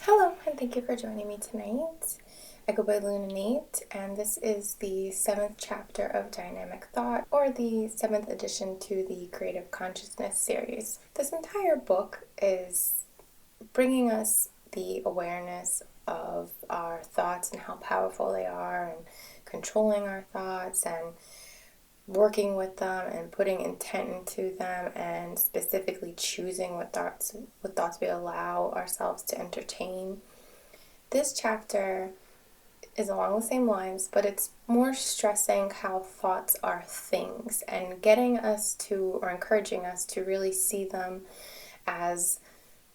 Hello, and thank you for joining me tonight. I go by Lune, INNATE, and this is the 7th chapter of Dynamic Thought, or the 7th addition to the Creative Consciousness series. This entire book is bringing us the awareness of our thoughts and how powerful they are, and controlling our thoughts, and working with them and putting intent into them, and specifically choosing what thoughts we allow ourselves to entertain. This chapter is along the same lines, but it's more stressing how thoughts are things and getting us to, or encouraging us to really see them as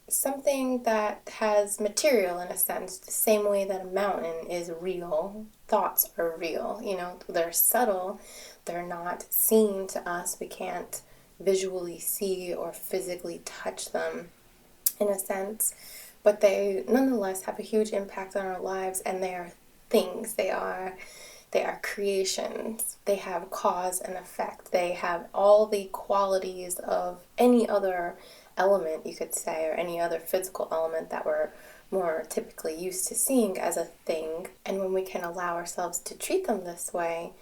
something that has material in a sense, the same way that a mountain is real. Thoughts are real, they're subtle, they're not seen to us, we can't visually see or physically touch them in a sense, but they nonetheless have a huge impact on our lives, and they are things, they are creations, they have cause and effect, they have all the qualities of any other element, you could say, or any other physical element that we're more typically used to seeing as a thing. And when we can allow ourselves to treat them this way,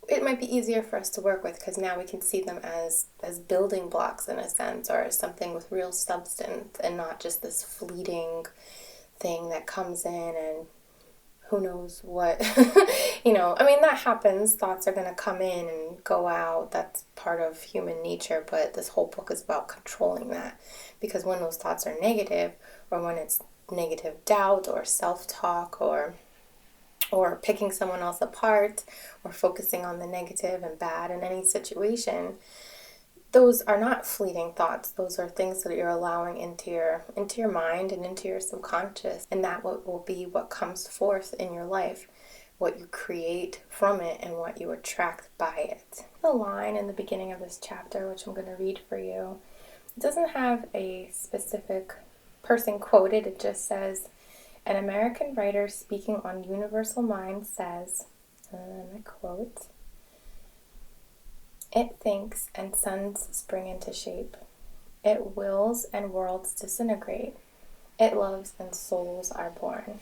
it might be easier for us to work with, because now we can see them as building blocks in a sense, or as something with real substance, and not just this fleeting thing that comes in and who knows what. That happens. Thoughts are going to come in and go out. That's part of human nature, but this whole book is about controlling that, because when those thoughts are negative, or when it's negative doubt or self-talk, or picking someone else apart, or focusing on the negative and bad in any situation, those are not fleeting thoughts. Those are things that you're allowing into your mind and into your subconscious, and that will be what comes forth in your life, what you create from it, and what you attract by it. The line in the beginning of this chapter, which I'm going to read for you, it doesn't have a specific person quoted. It just says, "An American writer speaking on universal mind says," and I quote, "It thinks and suns spring into shape. It wills and worlds disintegrate. It loves and souls are born."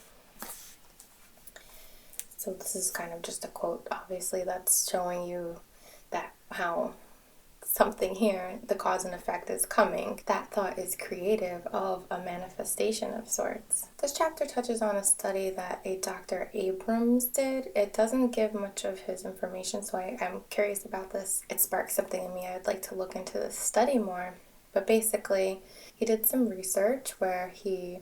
So this is kind of just a quote. Obviously, that's showing you that how something here, the cause and effect, is coming. That thought is creative of a manifestation of sorts. This chapter touches on a study that a Dr. Abrams did. It doesn't give much of his information, so I'm curious about this. It sparked something in me. I'd like to look into this study more. But basically, he did some research where he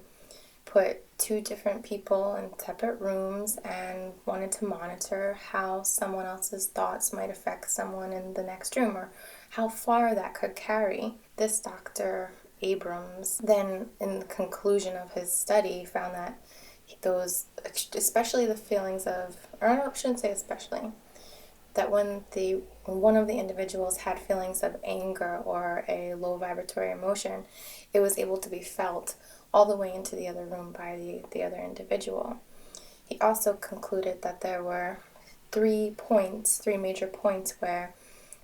put two different people in separate rooms and wanted to monitor how someone else's thoughts might affect someone in the next room, or how far that could carry. This Dr. Abrams then, in the conclusion of his study, found that those, especially the feelings of, or I shouldn't say especially, that when one of the individuals had feelings of anger or a low vibratory emotion, it was able to be felt all the way into the other room by the other individual. He also concluded that there were three major points where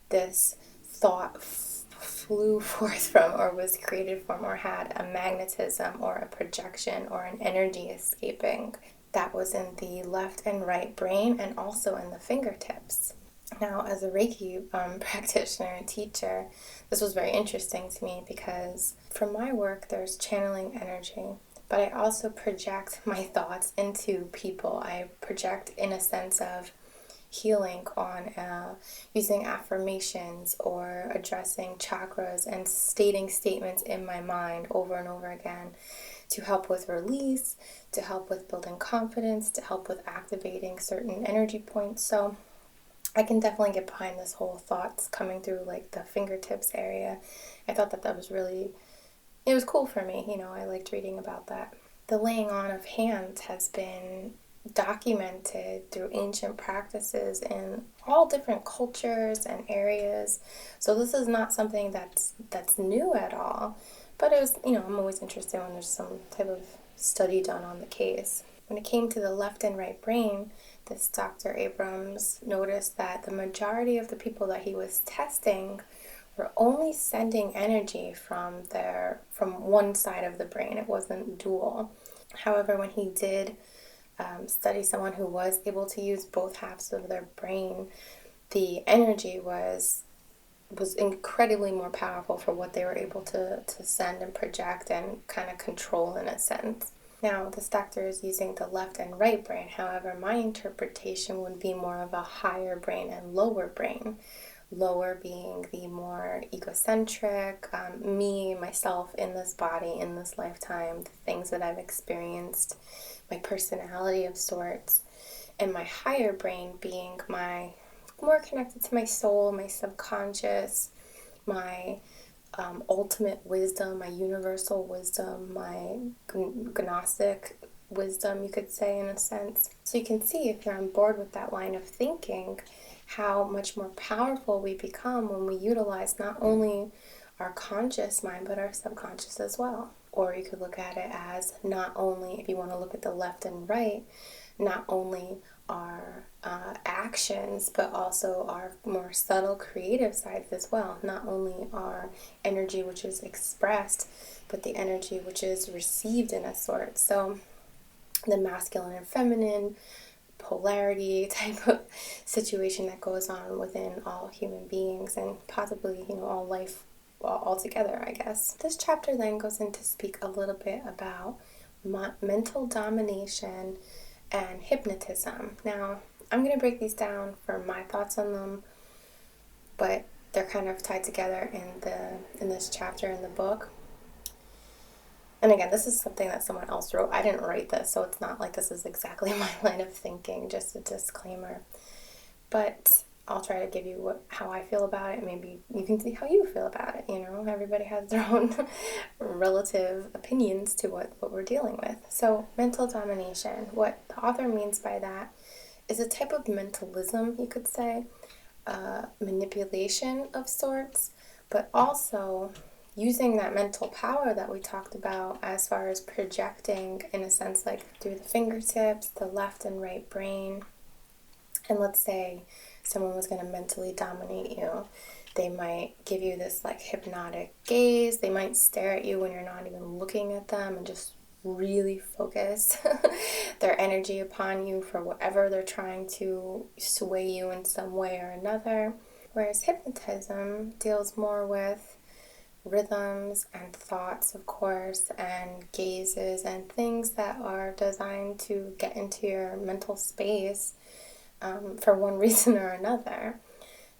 this thought flew forth from, or was created from, or had a magnetism or a projection or an energy escaping. That was in the left and right brain, and also in the fingertips. Now, as a Reiki practitioner and teacher, this was very interesting to me, because from my work, there's channeling energy, but I also project my thoughts into people. I project in a sense of healing on using affirmations, or addressing chakras and stating statements in my mind over and over again, to help with release, to help with building confidence, to help with activating certain energy points. So I can definitely get behind this whole thoughts coming through like the fingertips area. I thought that was really, it was cool for me. I liked reading about that. The laying on of hands has been documented through ancient practices in all different cultures and areas. So this is not something that's new at all. But it was, I'm always interested when there's some type of study done on the case. When it came to the left and right brain, this Dr. Abrams noticed that the majority of the people that he was testing were only sending energy from one side of the brain. It wasn't dual. However, when he did study someone who was able to use both halves of their brain, the energy was incredibly more powerful for what they were able to send and project and kind of control in a sense. Now, this doctor is using the left and right brain. However, my interpretation would be more of a higher brain and lower brain. Lower being the more egocentric, me, myself in this body, in this lifetime, the things that I've experienced, my personality of sorts, and my higher brain being my more connected to my soul, my subconscious, my ultimate wisdom, my universal wisdom, my gnostic wisdom, you could say, in a sense. So you can see, if you're on board with that line of thinking, how much more powerful we become when we utilize not only our conscious mind, but our subconscious as well. Or you could look at it as not only, if you want to look at the left and right, not only our actions, but also our more subtle creative sides as well. Not only our energy which is expressed, but the energy which is received in a sort. So the masculine and feminine polarity type of situation that goes on within all human beings, and possibly, all life altogether, I guess. This chapter then goes in to speak a little bit about mental domination and hypnotism. Now, I'm going to break these down for my thoughts on them, but they're kind of tied together in this chapter in the book. And again, this is something that someone else wrote. I didn't write this, so it's not like this is exactly my line of thinking, just a disclaimer. But I'll try to give you how I feel about it. Maybe you can see how you feel about it. Everybody has their own relative opinions to what we're dealing with. So mental domination, what the author means by that is a type of mentalism, you could say, manipulation of sorts, but also using that mental power that we talked about as far as projecting, in a sense, like through the fingertips, the left and right brain. And let's say someone was going to mentally dominate you. They might give you this like hypnotic gaze. They might stare at you when you're not even looking at them and just really focus their energy upon you for whatever they're trying to sway you in some way or another. Whereas hypnotism deals more with rhythms and thoughts, of course, and gazes and things that are designed to get into your mental space for one reason or another.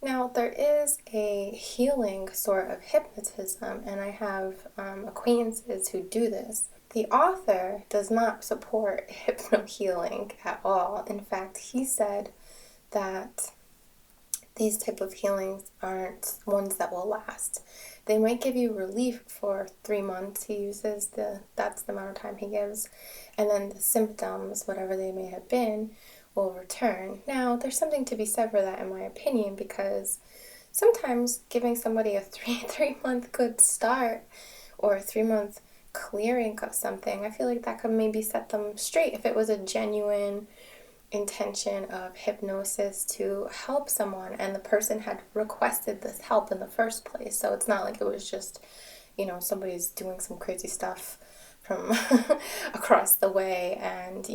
Now, there is a healing sort of hypnotism, and I have acquaintances who do this. The author does not support hypno-healing at all. In fact, he said that these type of healings aren't ones that will last. They might give you relief for 3 months. He uses that's the amount of time he gives, and then the symptoms, whatever they may have been, will return. Now, there's something to be said for that, in my opinion, because sometimes giving somebody a three month good start or a 3-month clearing of something, I feel like that could maybe set them straight if it was a genuine intention of hypnosis to help someone and the person had requested this help in the first place. So it's not like it was just, somebody's doing some crazy stuff from across the way and,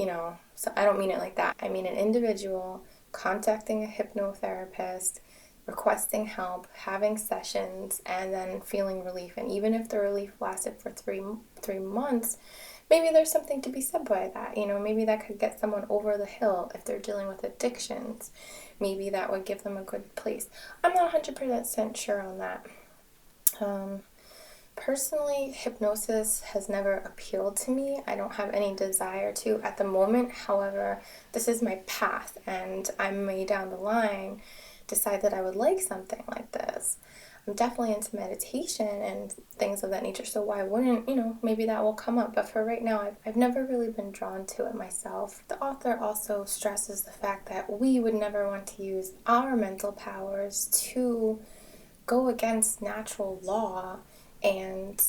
so I don't mean it like that. I mean an individual contacting a hypnotherapist, requesting help, having sessions, and then feeling relief. And even if the relief lasted for three months, maybe there's something to be said by that. Maybe that could get someone over the hill if they're dealing with addictions. Maybe that would give them a good place. I'm not 100% sure on that. Personally, hypnosis has never appealed to me. I don't have any desire to at the moment. However, this is my path, and I may down the line decide that I would like something like this. I'm definitely into meditation and things of that nature, so why wouldn't, maybe that will come up. But for right now, I've never really been drawn to it myself. The author also stresses the fact that we would never want to use our mental powers to go against natural law, and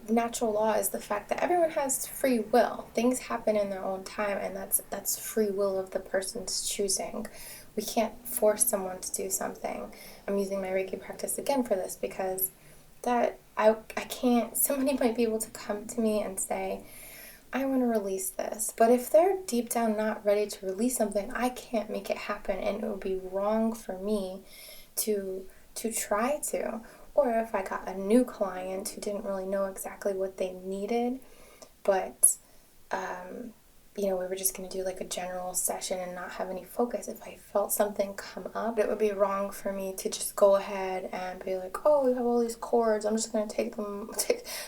natural law is the fact that everyone has free will. Things happen in their own time, and that's free will of the person's choosing. We can't force someone to do something. I'm using my Reiki practice again for this because that I can't, somebody might be able to come to me and say, I want to release this. But if they're deep down not ready to release something, I can't make it happen, and it would be wrong for me to try to. Or if I got a new client who didn't really know exactly what they needed, but we were just going to do like a general session and not have any focus. If I felt something come up, it would be wrong for me to just go ahead and be like, oh, you have all these cords, I'm just going to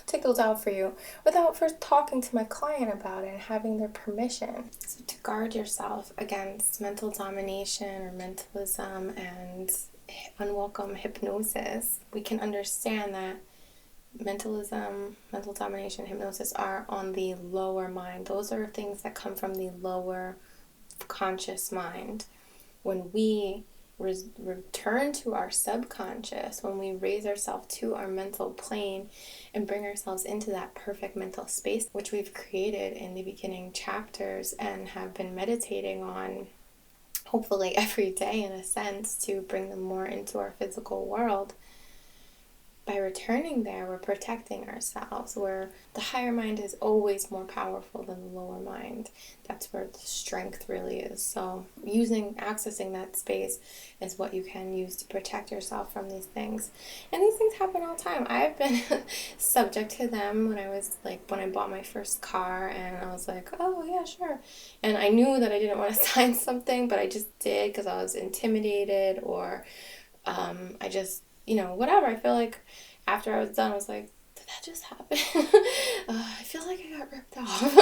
take those out for you, without first talking to my client about it and having their permission. So to guard yourself against mental domination or mentalism and unwelcome hypnosis, we can understand that mentalism, mental domination, hypnosis are on the lower mind. Those are things that come from the lower conscious mind. When we return to our subconscious, when we raise ourselves to our mental plane and bring ourselves into that perfect mental space, which we've created in the beginning chapters and have been meditating on hopefully every day in a sense to bring them more into our physical world. By returning there, we're protecting ourselves, where the higher mind is always more powerful than the lower mind. That's where the strength really is. So accessing that space is what you can use to protect yourself from these things. And these things happen all the time. I've been subject to them when I bought my first car, and I was like, oh yeah, sure. And I knew that I didn't want to sign something, but I just did because I was intimidated, or I just, whatever. I feel like after I was done, I was like, did that just happen? I feel like I got ripped off.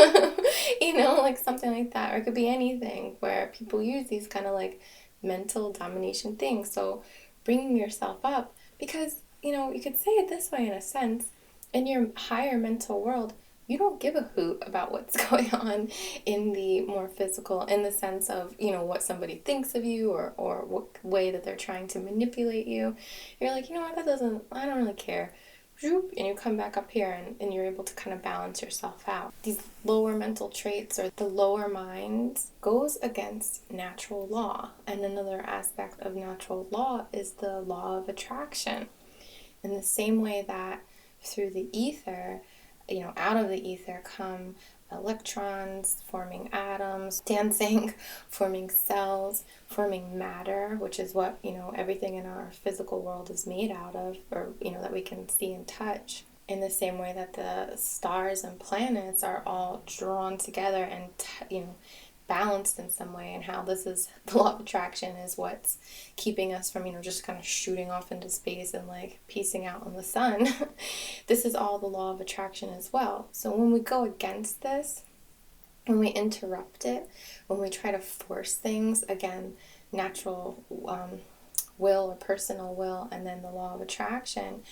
Like something like that. Or it could be anything where people use these kind of like mental domination things. So bringing yourself up, because, you could say it this way in a sense, in your higher mental world, you don't give a hoot about what's going on in the more physical, in the sense of, what somebody thinks of you, or what way that they're trying to manipulate you. You're like, what, I don't really care. And you come back up here and you're able to kind of balance yourself out. These lower mental traits, or the lower mind, goes against natural law. And another aspect of natural law is the law of attraction. In the same way that through the ether, out of the ether come electrons forming atoms, dancing, forming cells, forming matter, which is what, everything in our physical world is made out of, or, that we can see and touch. In the same way that the stars and planets are all drawn together and, balanced in some way, and how this is the law of attraction is what's keeping us from, just kind of shooting off into space and like piecing out on the sun. This is all the law of attraction as well. So when we go against this, when we interrupt it, when we try to force things, again, natural will or personal will, and then the law of attraction,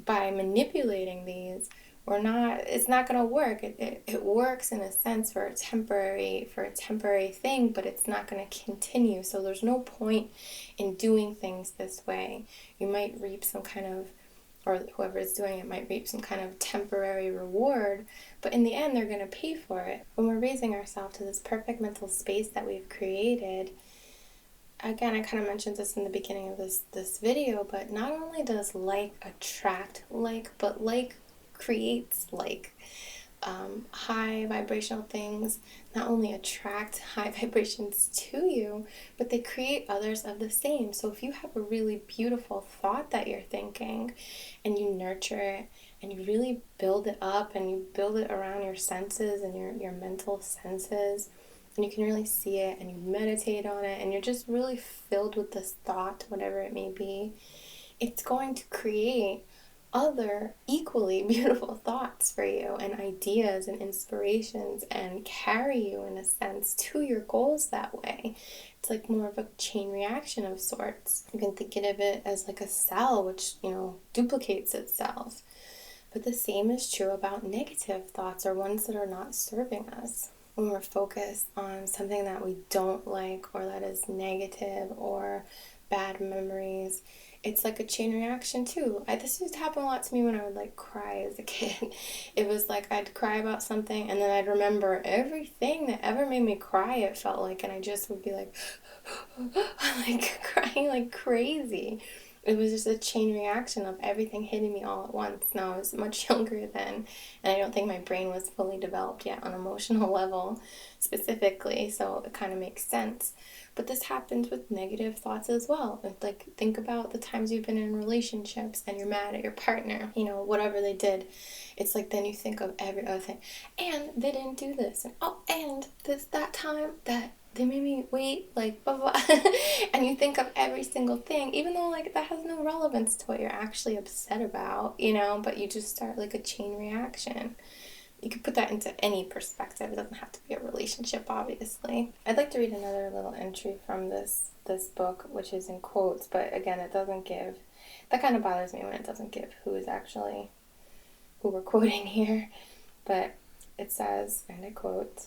by manipulating these, it's not going to work. It works in a sense for a temporary thing, but it's not going to continue. So there's no point in doing things this way. You might reap some kind of, or whoever is doing it might reap some kind of temporary reward, but in the end they're going to pay for it. When we're raising ourselves to this perfect mental space that we've created, again, I kind of mentioned this in the beginning of this video, but not only does like attract like, but like creates like. High vibrational things not only attract high vibrations to you, but they create others of the same. So if you have a really beautiful thought that you're thinking, and you nurture it, and you really build it up, and you build it around your senses and your mental senses, and you can really see it, and you meditate on it, and you're just really filled with this thought, whatever it may be, it's going to create other equally beautiful thoughts for you, and ideas and inspirations, and carry you in a sense to your goals that way. It's like more of a chain reaction of sorts. You can think of it as like a cell which, duplicates itself. But the same is true about negative thoughts, or ones that are not serving us. When we're focused on something that we don't like, or that is negative, or bad memories, it's like a chain reaction too. This used to happen a lot to me when I would like cry as a kid. It was like I'd cry about something, and then I'd remember everything that ever made me cry, it felt like, and I just would be like like crying like crazy. It was just a chain reaction of everything hitting me all at once. Now, I was much younger then, and I don't think my brain was fully developed yet on emotional level specifically, so it kind of makes sense. But this happens with negative thoughts as well. Like, think about the times you've been in relationships and you're mad at your partner, whatever they did. It's like then you think of every other thing. And they didn't do this. And that time that they made me wait, like, blah, blah. And you think of every single thing, even though, like, that has no relevance to what you're actually upset about, but you just start, like, a chain reaction. You could put that into any perspective. It doesn't have to be a relationship, obviously. I'd like to read another little entry from this book, which is in quotes, but again, it doesn't give, that kind of bothers me when it doesn't give who we're quoting here. But it says, and I quote,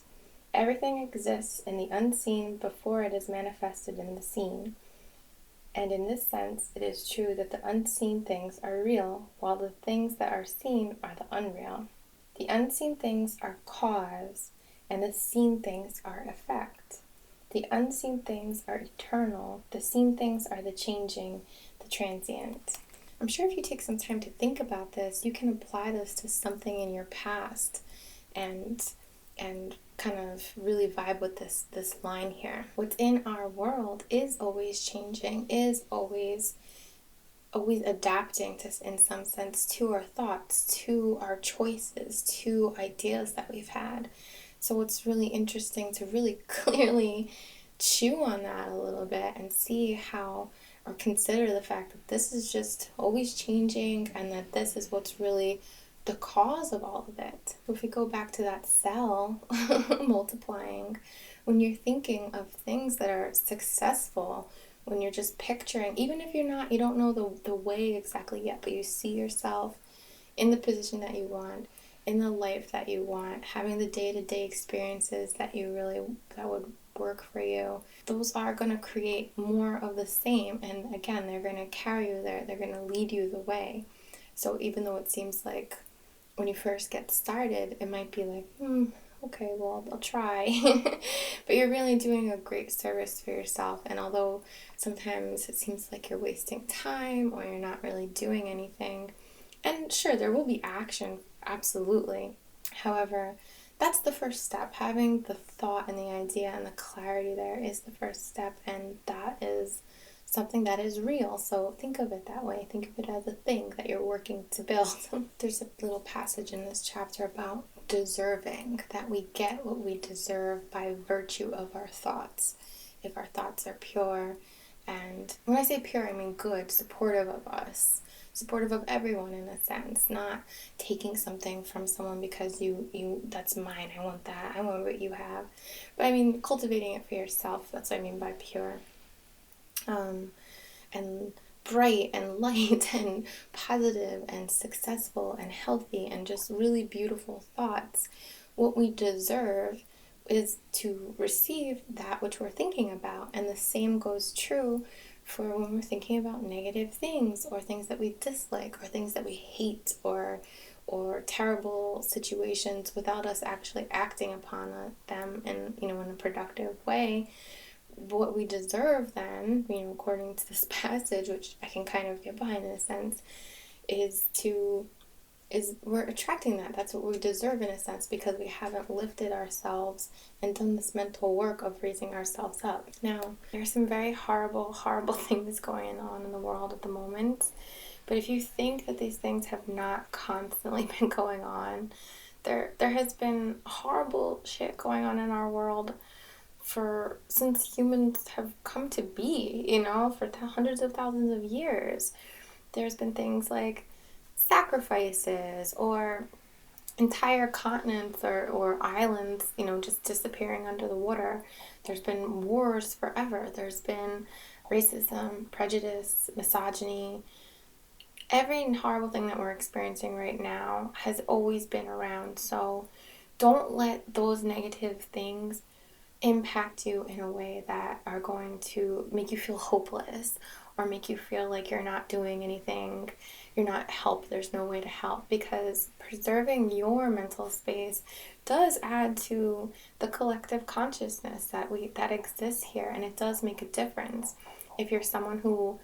"Everything exists in the unseen before it is manifested in the seen. And in this sense, it is true that the unseen things are real, while the things that are seen are the unreal. The unseen things are cause, and the seen things are effect. The unseen things are eternal, the seen things are the changing, the transient." I'm sure if you take some time to think about this, you can apply this to something in your past and kind of really vibe with this line here. What's in our world is always changing, is always adapting to, in some sense, to our thoughts, to our choices, to ideas that we've had. So it's really interesting to really clearly chew on that a little bit and see how, or consider the fact that this is just always changing and that this is what's really the cause of all of it. If we go back to that cell multiplying, when you're thinking of things that are successful, when you're just picturing, even if you don't know the way exactly yet, but you see yourself in the position that you want, in the life that you want, having the day-to-day experiences that would work for you, those are going to create more of the same. And again, they're going to carry you there. They're going to lead you the way. So even though it seems like when you first get started, it might be like, okay, well, I'll try. But you're really doing a great service for yourself. And although sometimes it seems like you're wasting time or you're not really doing anything, and sure, there will be action, absolutely. However, that's the first step. Having the thought and the idea and the clarity there is the first step, and that is something that is real. So think of it that way. Think of it as a thing that you're working to build. There's a little passage in this chapter about deserving, that we get what we deserve by virtue of our thoughts. If our thoughts are pure, and when I say pure, I mean good, supportive of us, supportive of everyone in a sense, not taking something from someone because you that's mine, I want that, I want what you have. But I mean cultivating it for yourself, that's what I mean by pure. And bright and light and positive and successful and healthy and just really beautiful thoughts. What we deserve is to receive that which we're thinking about. And the same goes true for when we're thinking about negative things or things that we dislike or things that we hate or terrible situations without us actually acting upon them in a productive way. What we deserve then, according to this passage, which I can kind of get behind in a sense, is we're attracting that. That's what we deserve in a sense, because we haven't lifted ourselves and done this mental work of raising ourselves up. Now, there are some very horrible, horrible things going on in the world at the moment, but if you think that these things have not constantly been going on, there has been horrible shit going on in our world since humans have come to be, for hundreds of thousands of years. There's been things like sacrifices or entire continents or islands, just disappearing under the water. There's been wars forever. There's been racism, prejudice, misogyny. Every horrible thing that we're experiencing right now has always been around. So don't let those negative things impact you in a way that are going to make you feel hopeless or make you feel like you're not doing anything, you're not helped, there's no way to help, because preserving your mental space does add to the collective consciousness that exists here, and it does make a difference. If you're someone who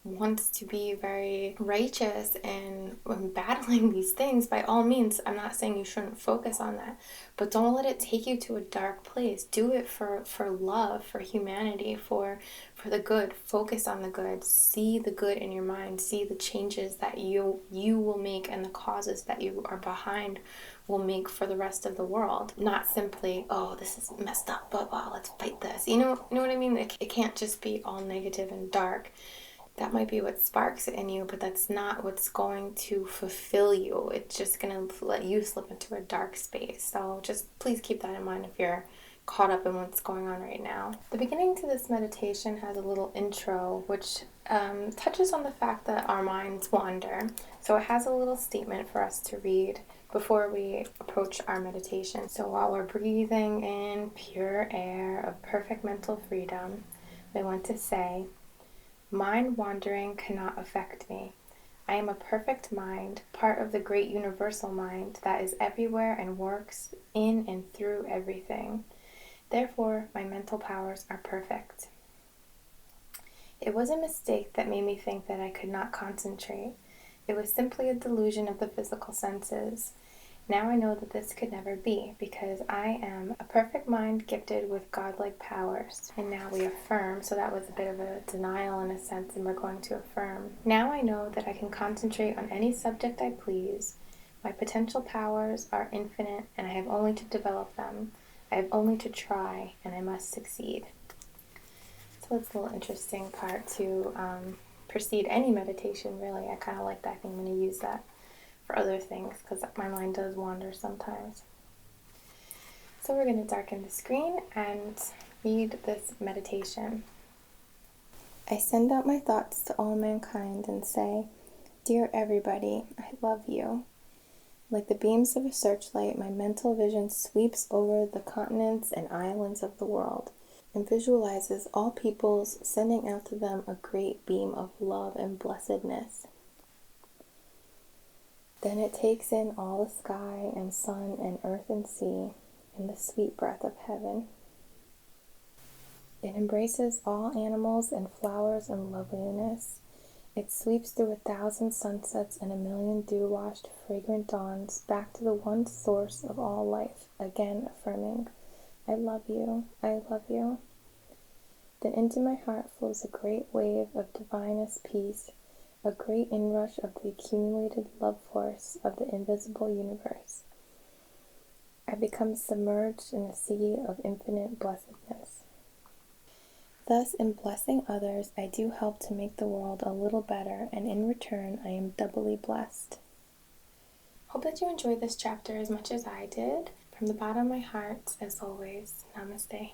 wants to be very righteous and when battling these things, by all means, I'm not saying you shouldn't focus on that, but don't let it take you to a dark place. Do it for love, for humanity, for the good. Focus on the good. See the good in your mind. See the changes that you will make and the causes that you are behind will make for the rest of the world. Not simply, oh, this is messed up, but oh, let's fight this. You know what I mean? It can't just be all negative and dark. That might be what sparks it in you, but that's not what's going to fulfill you. It's just going to let you slip into a dark space. So just please keep that in mind if you're caught up in what's going on right now. The beginning to this meditation has a little intro, which touches on the fact that our minds wander. So it has a little statement for us to read before we approach our meditation. So while we're breathing in pure air of perfect mental freedom, we want to say, mind wandering cannot affect me. I am a perfect mind, part of the great universal mind that is everywhere and works in and through everything. Therefore, my mental powers are perfect. It was a mistake that made me think that I could not concentrate. It was simply a delusion of the physical senses. Now I know that this could never be, because I am a perfect mind gifted with godlike powers. And now we affirm, so that was a bit of a denial in a sense, and we're going to affirm. Now I know that I can concentrate on any subject I please. My potential powers are infinite, and I have only to develop them. I have only to try, and I must succeed. So that's a little interesting part to precede any meditation, really. I kind of like that. I think I'm going to use that for other things because my mind does wander sometimes. So we're going to darken the screen and read this meditation. I send out my thoughts to all mankind and say, dear everybody, I love you. Like the beams of a searchlight, my mental vision sweeps over the continents and islands of the world and visualizes all peoples, sending out to them a great beam of love and blessedness. Then it takes in all the sky and sun and earth and sea and the sweet breath of heaven. It embraces all animals and flowers and loveliness. It sweeps through 1,000 sunsets and 1,000,000 dew-washed, fragrant dawns back to the one source of all life, again affirming, I love you, I love you. Then into my heart flows a great wave of divinest peace, a great inrush of the accumulated love force of the invisible universe. I become submerged in a sea of infinite blessedness. Thus, in blessing others, I do help to make the world a little better, and in return, I am doubly blessed. Hope that you enjoyed this chapter as much as I did. From the bottom of my heart, as always, namaste.